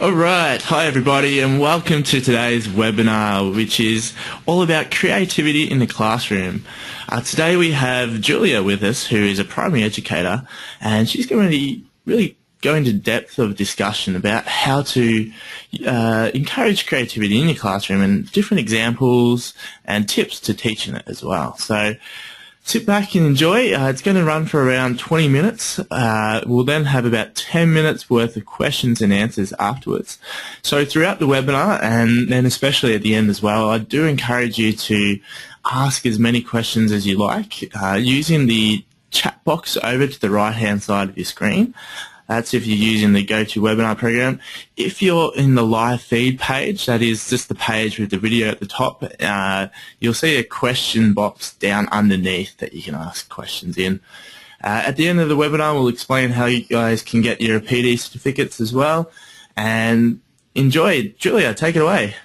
All right, hi everybody and welcome to today's webinar, which is all about creativity in the classroom. Today we have Julia with us, who is a primary educator, and she's going to really go into depth of discussion about how to encourage creativity in your classroom and different examples and tips to teaching it as well. So sit back and enjoy. It's going to run for around 20 minutes. We'll then have about 10 minutes worth of questions and answers afterwards. So throughout the webinar, and then especially at the end as well, I do encourage you to ask as many questions as you like using the chat box over to the right-hand side of your screen. That's if you're using the GoToWebinar program. If you're in the live feed page, that is just the page with the video at the top, you'll see a question box down underneath that you can ask questions in. At the end of the webinar, we'll explain how you guys can get your PD certificates as well. And enjoy. Julia, take it away.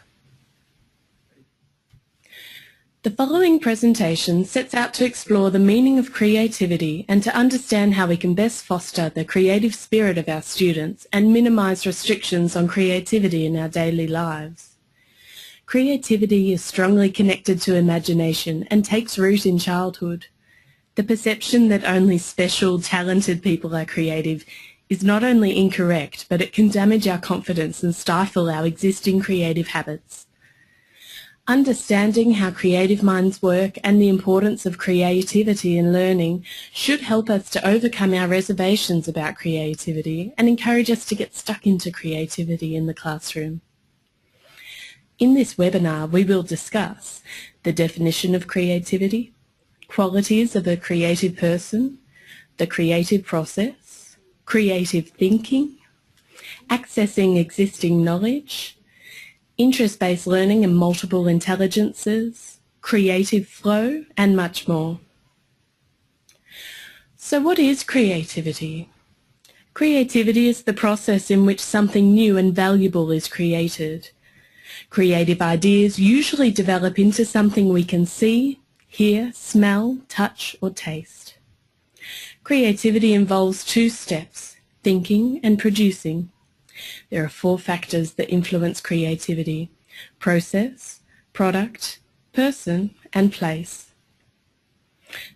The following presentation sets out to explore the meaning of creativity and to understand how we can best foster the creative spirit of our students and minimise restrictions on creativity in our daily lives. Creativity is strongly connected to imagination and takes root in childhood. The perception that only special, talented people are creative is not only incorrect, but it can damage our confidence and stifle our existing creative habits. Understanding how creative minds work and the importance of creativity in learning should help us to overcome our reservations about creativity and encourage us to get stuck into creativity in the classroom. In this webinar, we will discuss the definition of creativity, qualities of a creative person, the creative process, creative thinking, accessing existing knowledge, interest-based learning and multiple intelligences, creative flow, and much more. So what is creativity? Creativity is the process in which something new and valuable is created. Creative ideas usually develop into something we can see, hear, smell, touch, or taste. Creativity involves two steps: thinking and producing. There are 4 factors that influence creativity: process, product, person, and place.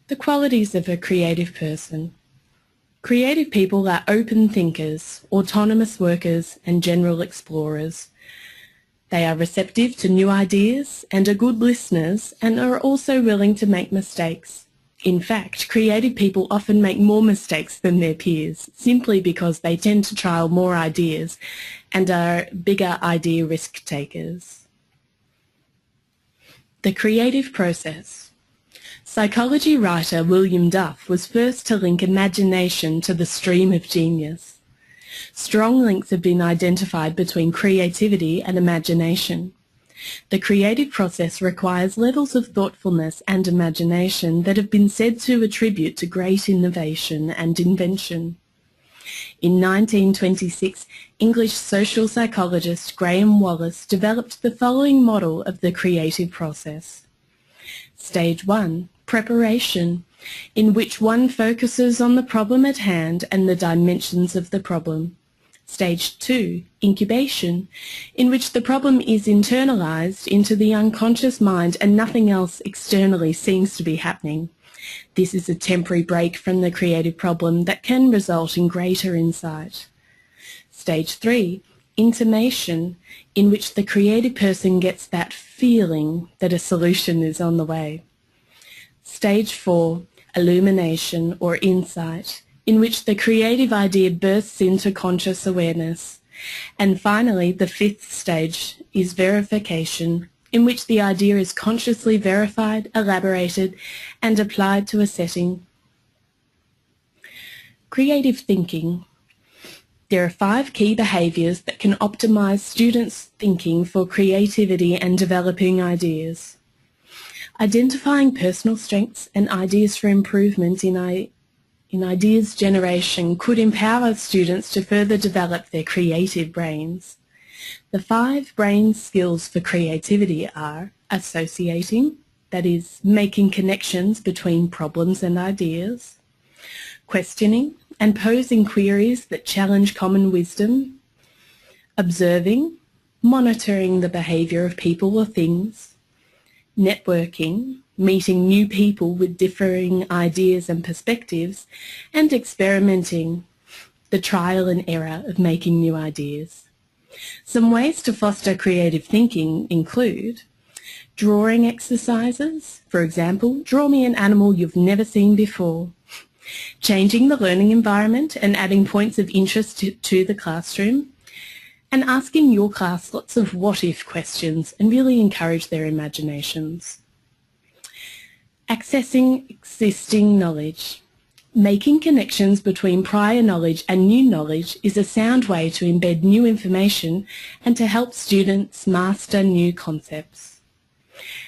The qualities of a creative person. Creative people are open thinkers, autonomous workers, and general explorers. They are receptive to new ideas and are good listeners and are also willing to make mistakes. In fact, creative people often make more mistakes than their peers, simply because they tend to trial more ideas and are bigger idea risk takers. The creative process. Psychology writer William Duff was first to link imagination to the stream of genius. Strong links have been identified between creativity and imagination. The creative process requires levels of thoughtfulness and imagination that have been said to attribute to great innovation and invention. In 1926, English social psychologist Graham Wallas developed the following model of the creative process. Stage 1, preparation, in which one focuses on the problem at hand and the dimensions of the problem. Stage 2, incubation, in which the problem is internalized into the unconscious mind and nothing else externally seems to be happening. This is a temporary break from the creative problem that can result in greater insight. Stage 3, intimation, in which the creative person gets that feeling that a solution is on the way. Stage 4, illumination or insight, in which the creative idea bursts into conscious awareness. And finally, the 5th stage is verification, in which the idea is consciously verified, elaborated, and applied to a setting. Creative thinking. There are 5 key behaviours that can optimise students' thinking for creativity and developing ideas. Identifying personal strengths and ideas for improvement in ideas generation could empower students to further develop their creative brains. The 5 brain skills for creativity are associating, that is, making connections between problems and ideas; questioning and posing queries that challenge common wisdom; observing, monitoring the behaviour of people or things, networking, meeting new people with differing ideas and perspectives, and experimenting, the trial and error of making new ideas. Some ways to foster creative thinking include drawing exercises. For example, draw me an animal you've never seen before. Changing the learning environment and adding points of interest to the classroom. And asking your class lots of what-if questions and really encourage their imaginations. Accessing existing knowledge. Making connections between prior knowledge and new knowledge is a sound way to embed new information and to help students master new concepts.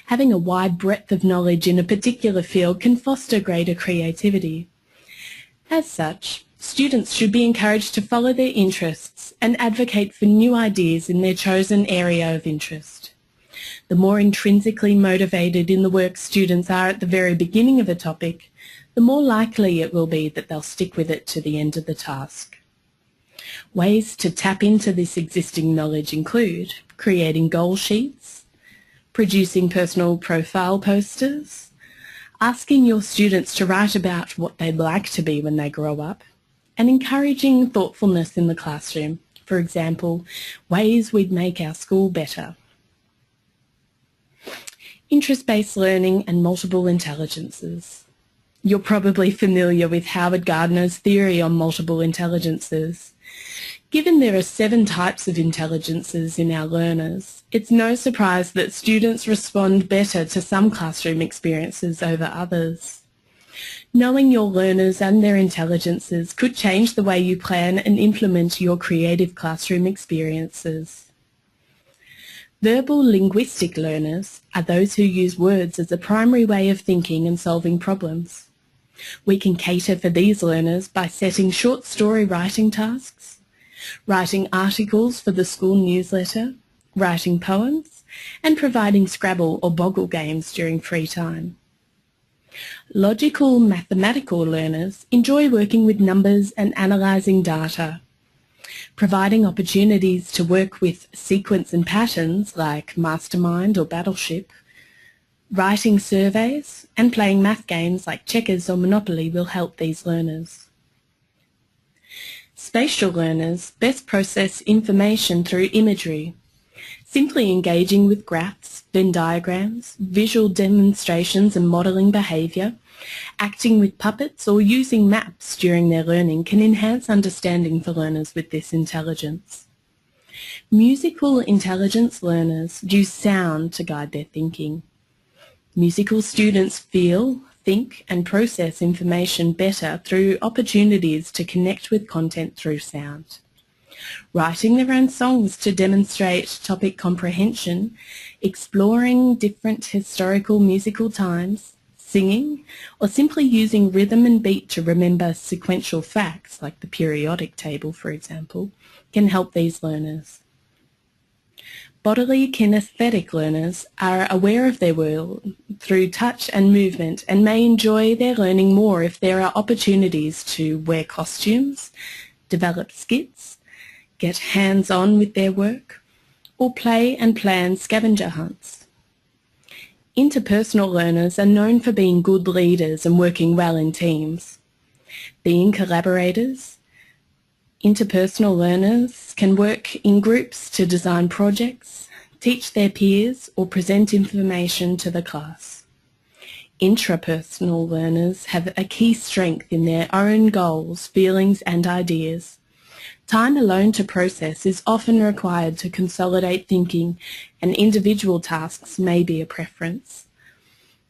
Having a wide breadth of knowledge in a particular field can foster greater creativity. As such, students should be encouraged to follow their interests and advocate for new ideas in their chosen area of interest. The more intrinsically motivated in the work students are at the very beginning of a topic, the more likely it will be that they'll stick with it to the end of the task. Ways to tap into this existing knowledge include creating goal sheets, producing personal profile posters, asking your students to write about what they'd like to be when they grow up, and encouraging thoughtfulness in the classroom. For example, ways we'd make our school better. Interest-based learning and multiple intelligences. You're probably familiar with Howard Gardner's theory on multiple intelligences. Given there are 7 types of intelligences in our learners, it's no surprise that students respond better to some classroom experiences over others. Knowing your learners and their intelligences could change the way you plan and implement your creative classroom experiences. Verbal linguistic learners are those who use words as a primary way of thinking and solving problems. We can cater for these learners by setting short story writing tasks, writing articles for the school newsletter, writing poems, and providing Scrabble or Boggle games during free time. Logical mathematical learners enjoy working with numbers and analysing data. Providing opportunities to work with sequence and patterns like Mastermind or Battleship, writing surveys, and playing math games like checkers or Monopoly will help these learners. Spatial learners best process information through imagery. Simply engaging with graphs, Venn diagrams, visual demonstrations and modelling behaviour, acting with puppets or using maps during their learning can enhance understanding for learners with this intelligence. Musical intelligence learners use sound to guide their thinking. Musical students feel, think and process information better through opportunities to connect with content through sound. Writing their own songs to demonstrate topic comprehension, exploring different historical musical times, singing, or simply using rhythm and beat to remember sequential facts, like the periodic table, for example, can help these learners. Bodily kinesthetic learners are aware of their world through touch and movement and may enjoy their learning more if there are opportunities to wear costumes, develop skits, get hands-on with their work, or play and plan scavenger hunts. Interpersonal learners are known for being good leaders and working well in teams. Being collaborators, interpersonal learners can work in groups to design projects, teach their peers, or present information to the class. Intrapersonal learners have a key strength in their own goals, feelings, and ideas. Time alone to process is often required to consolidate thinking, and individual tasks may be a preference.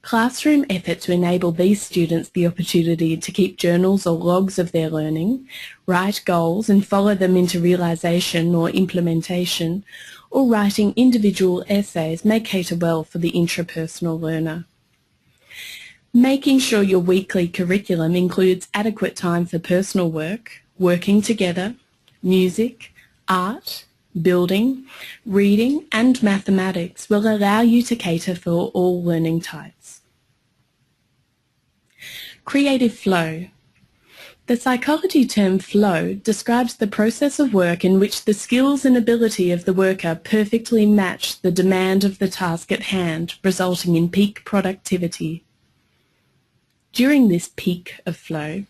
Classroom effort to enable these students the opportunity to keep journals or logs of their learning, write goals and follow them into realisation or implementation, or writing individual essays may cater well for the intrapersonal learner. Making sure your weekly curriculum includes adequate time for personal work, working together, music, art, building, reading and mathematics will allow you to cater for all learning types. Creative flow. The psychology term flow describes the process of work in which the skills and ability of the worker perfectly match the demand of the task at hand, resulting in peak productivity. During this peak of flow,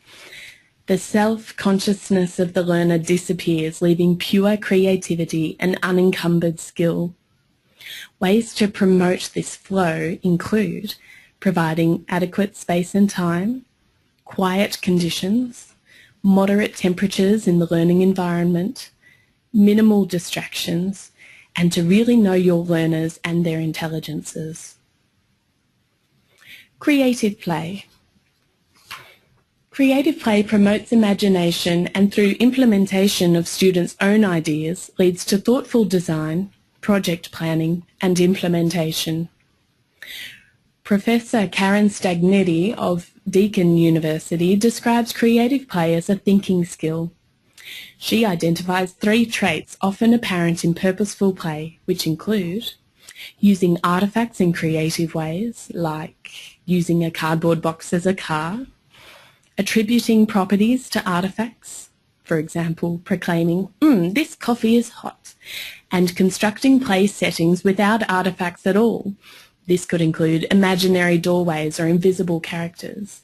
the self-consciousness of the learner disappears, leaving pure creativity and unencumbered skill. Ways to promote this flow include providing adequate space and time, quiet conditions, moderate temperatures in the learning environment, minimal distractions, and to really know your learners and their intelligences. Creative play. Creative play promotes imagination and through implementation of students' own ideas leads to thoughtful design, project planning and implementation. Professor Karen Stagnetti of Deakin University describes creative play as a thinking skill. She identifies 3 traits often apparent in purposeful play, which include using artefacts in creative ways, like using a cardboard box as a car, attributing properties to artefacts, for example, proclaiming, this coffee is hot, and constructing play settings without artefacts at all. This could include imaginary doorways or invisible characters.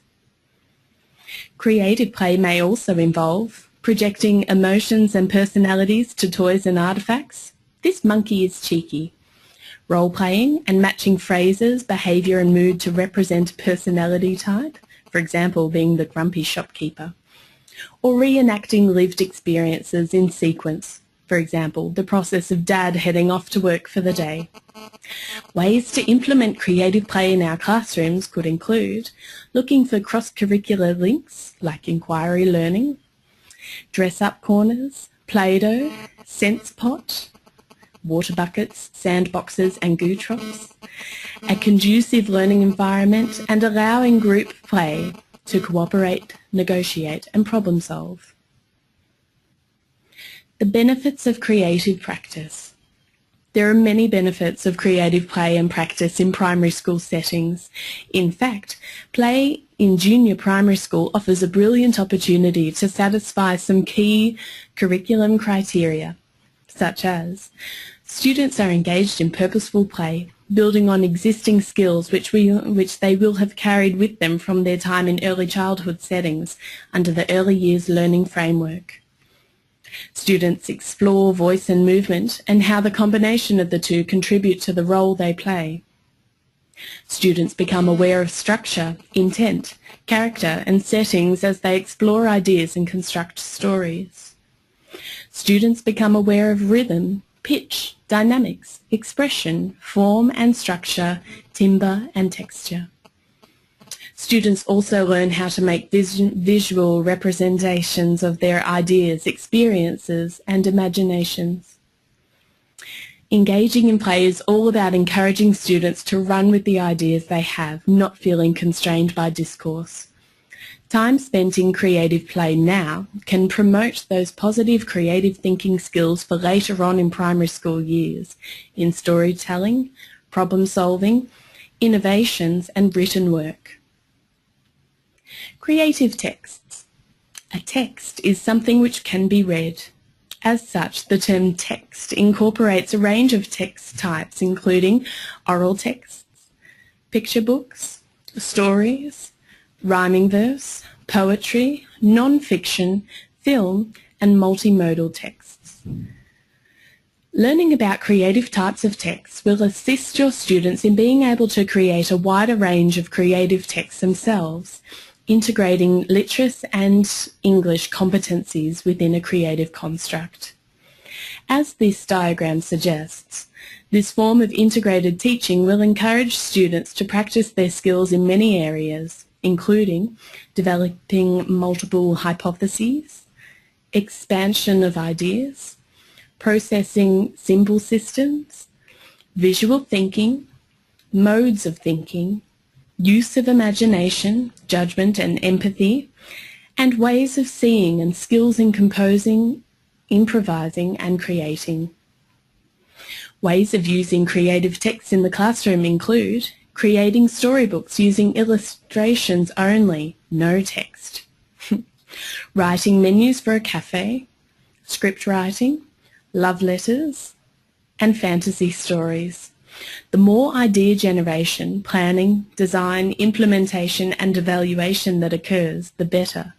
Creative play may also involve projecting emotions and personalities to toys and artefacts. This monkey is cheeky. Role-playing and matching phrases, behaviour and mood to represent a personality type, for example, being the grumpy shopkeeper. Or reenacting lived experiences in sequence, for example, the process of Dad heading off to work for the day. Ways to implement creative play in our classrooms could include looking for cross-curricular links like inquiry learning, dress-up corners, Play-Doh, sense pot, water buckets, sandboxes and goo troughs, a conducive learning environment and allowing group play to cooperate, negotiate and problem solve. The benefits of creative practice. There are many benefits of creative play and practice in primary school settings. In fact, play in junior primary school offers a brilliant opportunity to satisfy some key curriculum criteria, such as students are engaged in purposeful play, building on existing skills which they will have carried with them from their time in early childhood settings under the early years learning framework. Students explore voice and movement and how the combination of the two contribute to the role they play. Students become aware of structure, intent, character and settings as they explore ideas and construct stories. Students become aware of rhythm, pitch, dynamics, expression, form and structure, timbre and texture. Students also learn how to make visual representations of their ideas, experiences and imaginations. Engaging in play is all about encouraging students to run with the ideas they have, not feeling constrained by discourse. Time spent in creative play now can promote those positive creative thinking skills for later on in primary school years in storytelling, problem solving, innovations and written work. Creative texts. A text is something which can be read. As such, the term text incorporates a range of text types including oral texts, picture books, stories, rhyming verse, poetry, non-fiction, film and multimodal texts. Learning about creative types of texts will assist your students in being able to create a wider range of creative texts themselves, integrating literacy and English competencies within a creative construct. As this diagram suggests, this form of integrated teaching will encourage students to practice their skills in many areas, including developing multiple hypotheses, expansion of ideas, processing symbol systems, visual thinking, modes of thinking, use of imagination, judgment and empathy, and ways of seeing and skills in composing, improvising and creating. Ways of using creative texts in the classroom include creating storybooks using illustrations only, no text. writing menus for a cafe, script writing, love letters, and fantasy stories. The more idea generation, planning, design, implementation, and evaluation that occurs, the better.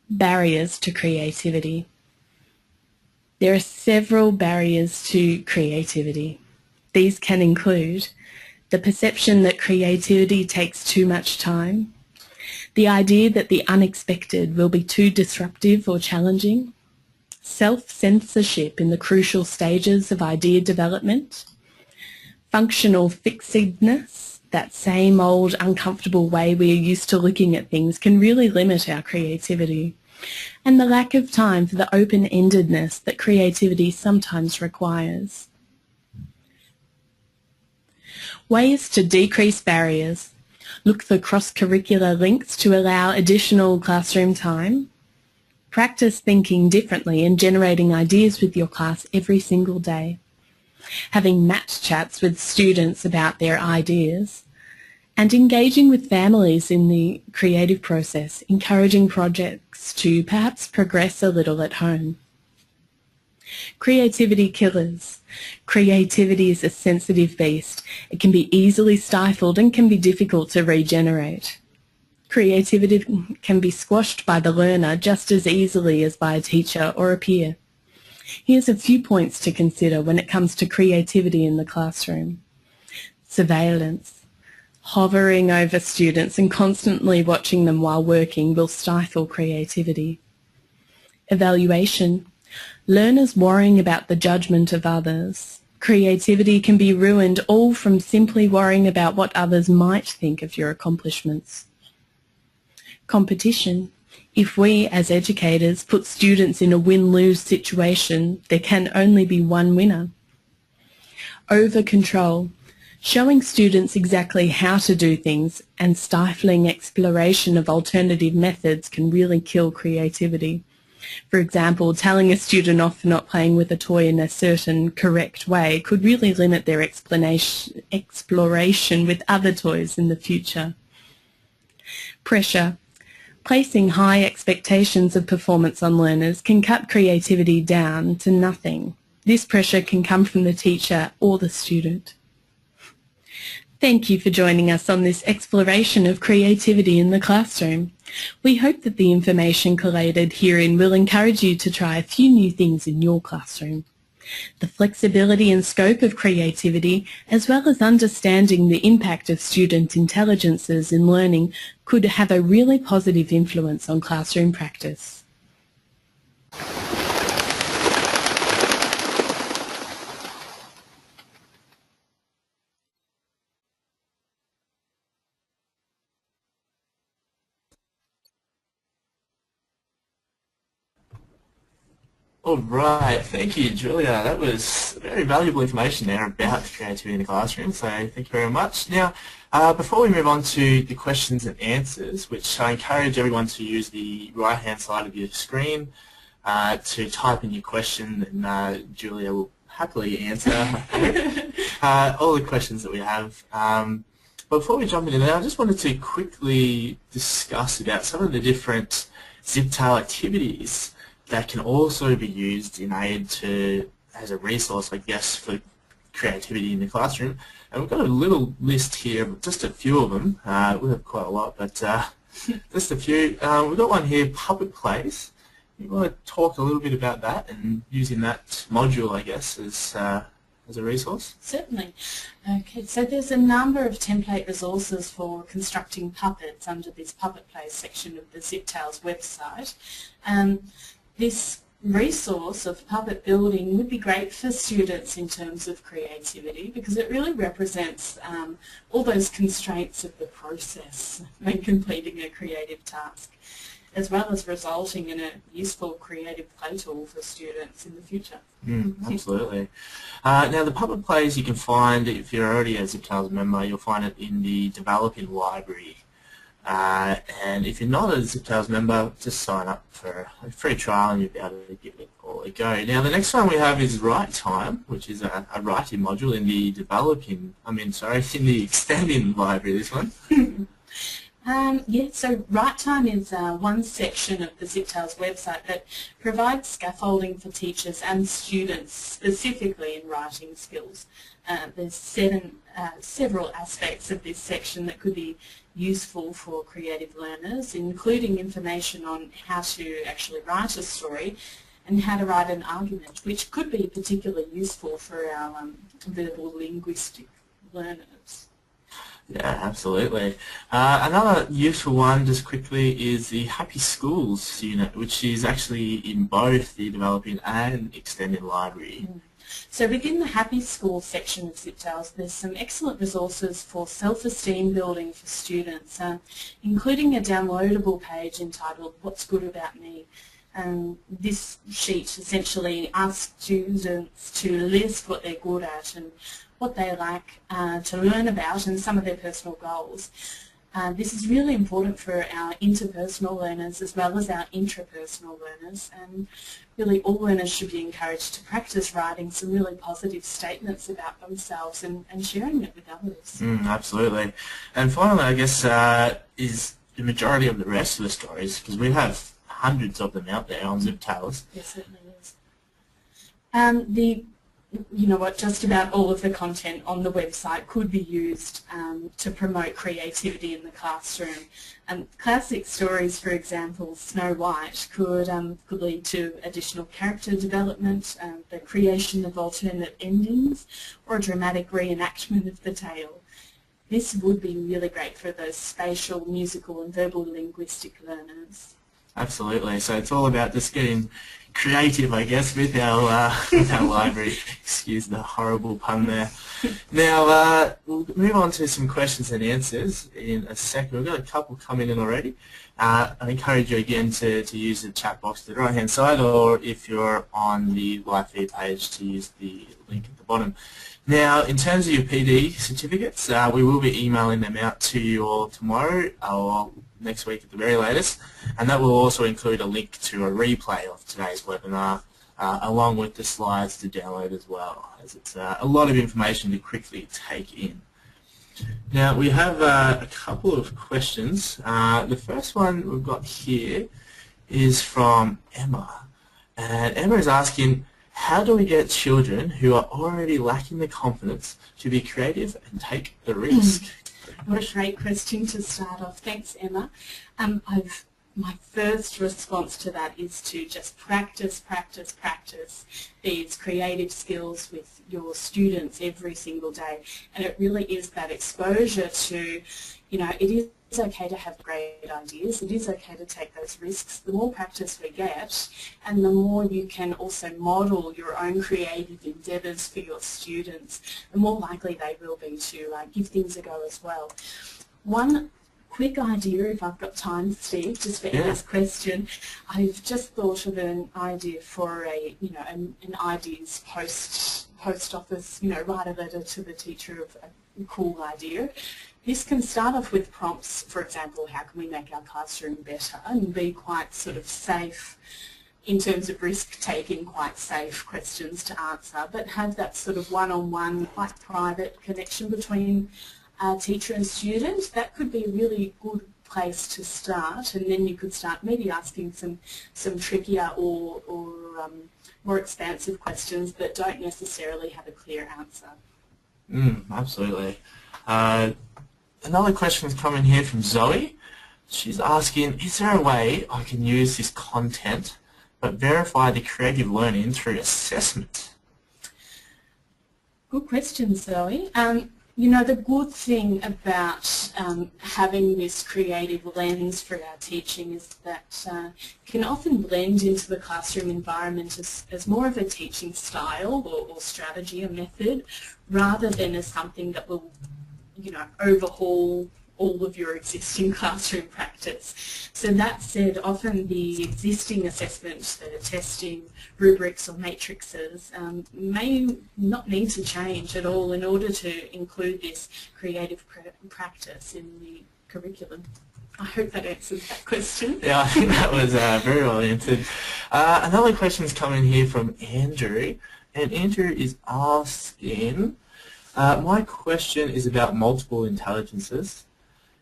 Barriers to creativity. There are several barriers to creativity. These can include the perception that creativity takes too much time, the idea that the unexpected will be too disruptive or challenging, self-censorship in the crucial stages of idea development, functional fixedness, that same old uncomfortable way we are used to looking at things can really limit our creativity, and the lack of time for the open-endedness that creativity sometimes requires. Ways to decrease barriers. Look for cross-curricular links to allow additional classroom time. Practice thinking differently and generating ideas with your class every single day. Having match chats with students about their ideas. And engaging with families in the creative process, encouraging projects to perhaps progress a little at home. Creativity killers. Creativity is a sensitive beast. It can be easily stifled and can be difficult to regenerate. Creativity can be squashed by the learner just as easily as by a teacher or a peer. Here's a few points to consider when it comes to creativity in the classroom. Surveillance. Hovering over students and constantly watching them while working will stifle creativity. Evaluation. Learners worrying about the judgment of others. Creativity can be ruined all from simply worrying about what others might think of your accomplishments. Competition. If we, as educators, put students in a win-lose situation, there can only be one winner. Over-control. Showing students exactly how to do things and stifling exploration of alternative methods can really kill creativity. For example, telling a student off for not playing with a toy in a certain correct way could really limit their exploration with other toys in the future. Pressure. Placing high expectations of performance on learners can cut creativity down to nothing. This pressure can come from the teacher or the student. Thank you for joining us on this exploration of creativity in the classroom. We hope that the information collated herein will encourage you to try a few new things in your classroom. The flexibility and scope of creativity, as well as understanding the impact of student intelligences in learning, could have a really positive influence on classroom practice. All right, thank you, Julia. That was very valuable information there about creativity in the classroom, so thank you very much. Now, before we move on to the questions and answers, which I encourage everyone to use the right-hand side of your screen to type in your question, and Julia will happily answer all the questions that we have. But before we jump into that, I just wanted to quickly discuss about some of the different Ziptale activities that can also be used in aid as a resource, I guess, for creativity in the classroom. And we've got a little list here, just a few of them. We have quite a lot, but just a few. We've got one here, puppet plays. You want to talk a little bit about that and using that module, I guess, as a resource? Certainly. Okay, so there's a number of template resources for constructing puppets under this puppet plays section of the Ziptales website. This resource of puppet building would be great for students in terms of creativity because it really represents all those constraints of the process when completing a creative task, as well as resulting in a useful creative play tool for students in the future. Absolutely. Now the puppet plays you can find, if you're already a Ziptales member, you'll find it in the Developing Library. And if you're not a Ziptales member, just sign up for a free trial and you'll be able to give it all a go. Now the next one we have is Write Time, which is a writing module in the in the Extending Library, this one. Yeah, so Write Time is one section of the Ziptales website that provides scaffolding for teachers and students specifically in writing skills. There's several aspects of this section that could be useful for creative learners, including information on how to actually write a story and how to write an argument, which could be particularly useful for our verbal linguistic learners. Yeah, absolutely. Another useful one, just quickly, is the Happy Schools unit, which is actually in both the developing and extended library. So within the Happy Schools section of Ziptales, there's some excellent resources for self-esteem building for students, including a downloadable page entitled What's Good About Me. This sheet essentially asks students to list what they're good at and what they like to learn about and some of their personal goals. This is really important for our interpersonal learners as well as our intrapersonal learners, and really all learners should be encouraged to practice writing some really positive statements about themselves and sharing it with others. Absolutely. And finally, I guess, is the majority of the rest of the stories, because we have hundreds of them out there on Ziptales. Yes, certainly is. You know what, just about all of the content on the website could be used to promote creativity in the classroom. Classic stories, for example, Snow White, could lead to additional character development, the creation of alternate endings, or a dramatic reenactment of the tale. This would be really great for those spatial, musical and verbal linguistic learners. Absolutely. So it's all about just getting creative, I guess, with our library. Excuse the horrible pun there. Now, we'll move on to some questions and answers in a second. We've got a couple coming in already. I encourage you again to use the chat box to the right-hand side, or if you're on the live feed page, to use the link at the bottom. Now, in terms of your PD certificates, we will be emailing them out to you all tomorrow or next week at the very latest, and that will also include a link to a replay of today's webinar along with the slides to download as well, as it's a lot of information to quickly take in. Now, we have a couple of questions. The first one we've got here is from Emma, and Emma is asking, how do we get children who are already lacking the confidence to be creative and take the risk? What a great question to start off. Thanks, Emma. My first response to that is to just practice these creative skills with your students every single day. And it really is that exposure to, it is okay to have great ideas. It is okay to take those risks. The more practice we get, and the more you can also model your own creative endeavours for your students, the more likely they will be to give things a go as well. One quick idea, if I've got time, Steve, just for Emma's question, I've just thought of an idea for an ideas post office, write a letter to the teacher of a cool idea. This can start off with prompts, for example, how can we make our classroom better, and be quite sort of safe in terms of risk-taking, quite safe questions to answer, but have that sort of one-on-one, quite private connection between teacher and student. That could be a really good place to start, and then you could start maybe asking some trickier or more expansive questions that don't necessarily have a clear answer. Absolutely. Another question is coming here from Zoe. She's asking, is there a way I can use this content but verify the creative learning through assessment? Good question, Zoe. The good thing about having this creative lens for our teaching is that can often blend into the classroom environment as more of a teaching style or strategy or method, rather than as something that will overhaul all of your existing classroom practice. So that said, often the existing assessments, the testing, rubrics or matrices may not need to change at all in order to include this creative practice in the curriculum. I hope that answers that question. Yeah, I think that was very well answered. Another question is coming here from Andrew, and Andrew is asking, my question is about multiple intelligences.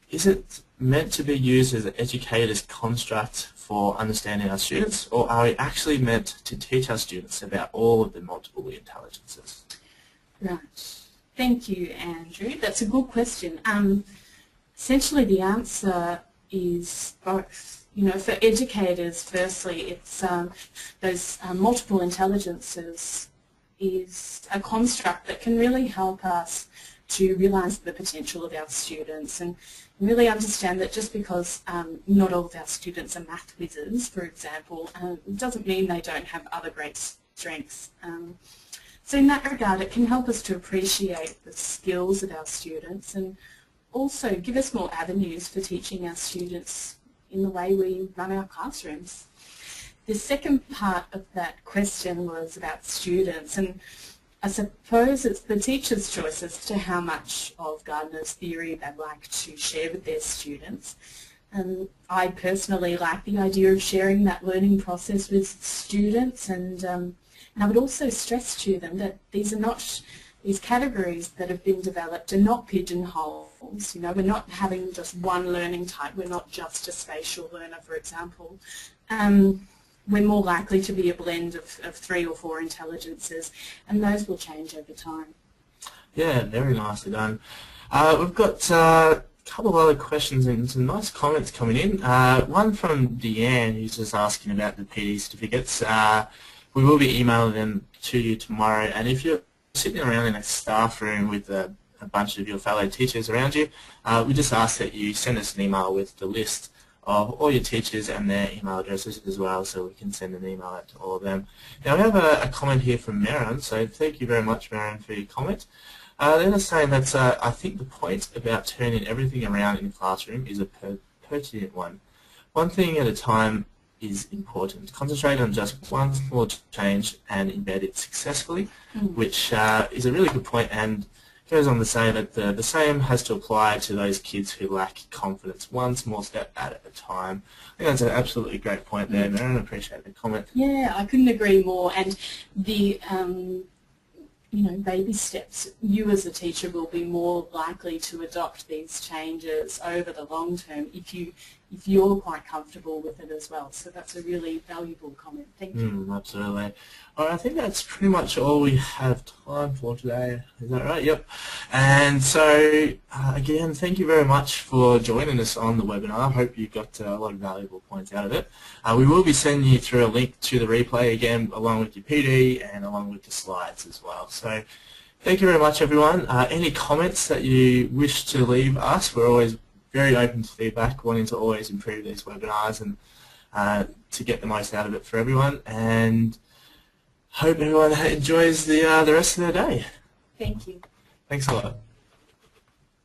Is it meant to be used as an educator's construct for understanding our students, or are we actually meant to teach our students about all of the multiple intelligences? Right. Thank you, Andrew. That's a good question. Essentially, the answer is both. You know, for educators, firstly, it's those multiple intelligences is a construct that can really help us to realise the potential of our students and really understand that just because not all of our students are math whizzes, for example, doesn't mean they don't have other great strengths. So in that regard, it can help us to appreciate the skills of our students and also give us more avenues for teaching our students in the way we run our classrooms. The second part of that question was about students, and I suppose it's the teacher's choice as to how much of Gardner's theory they'd like to share with their students. I personally like the idea of sharing that learning process with students, and I would also stress to them that these categories that have been developed are not pigeonholes. You know, we're not having just one learning type. We're not just a spatial learner, for example. We're more likely to be a blend of 3 or 4 intelligences, and those will change over time. Yeah, very nicely done. We've got a couple of other questions and some nice comments coming in. One from Deanne, who's just asking about the PD certificates. We will be emailing them to you tomorrow, and if you're sitting around in a staff room with a bunch of your fellow teachers around you, we just ask that you send us an email with the list of all your teachers and their email addresses as well, so we can send an email out to all of them. Now we have a comment here from Marin, so thank you very much, Marin, for your comment. They're just saying that I think the point about turning everything around in the classroom is a pertinent one. One thing at a time is important. Concentrate on just one small change and embed it successfully, which is a really good point, and goes on to say that the same has to apply to those kids who lack confidence, one small step at a time. I think that's an absolutely great point there, Marin. I appreciate the comment. Yeah, I couldn't agree more. And the you know, baby steps. You as a teacher will be more likely to adopt these changes over the long term if you're quite comfortable with it as well. So that's a really valuable comment. Thank you. Absolutely. All right, I think that's pretty much all we have time for today. Is that right? Yep. And so, again, thank you very much for joining us on the webinar. I hope you got a lot of valuable points out of it. We will be sending you through a link to the replay again, along with your PD and along with the slides as well. So, thank you very much, everyone. Any comments that you wish to leave us, we're always very open to feedback, wanting to always improve these webinars and to get the most out of it for everyone. And hope everyone enjoys the rest of their day. Thank you. Thanks a lot.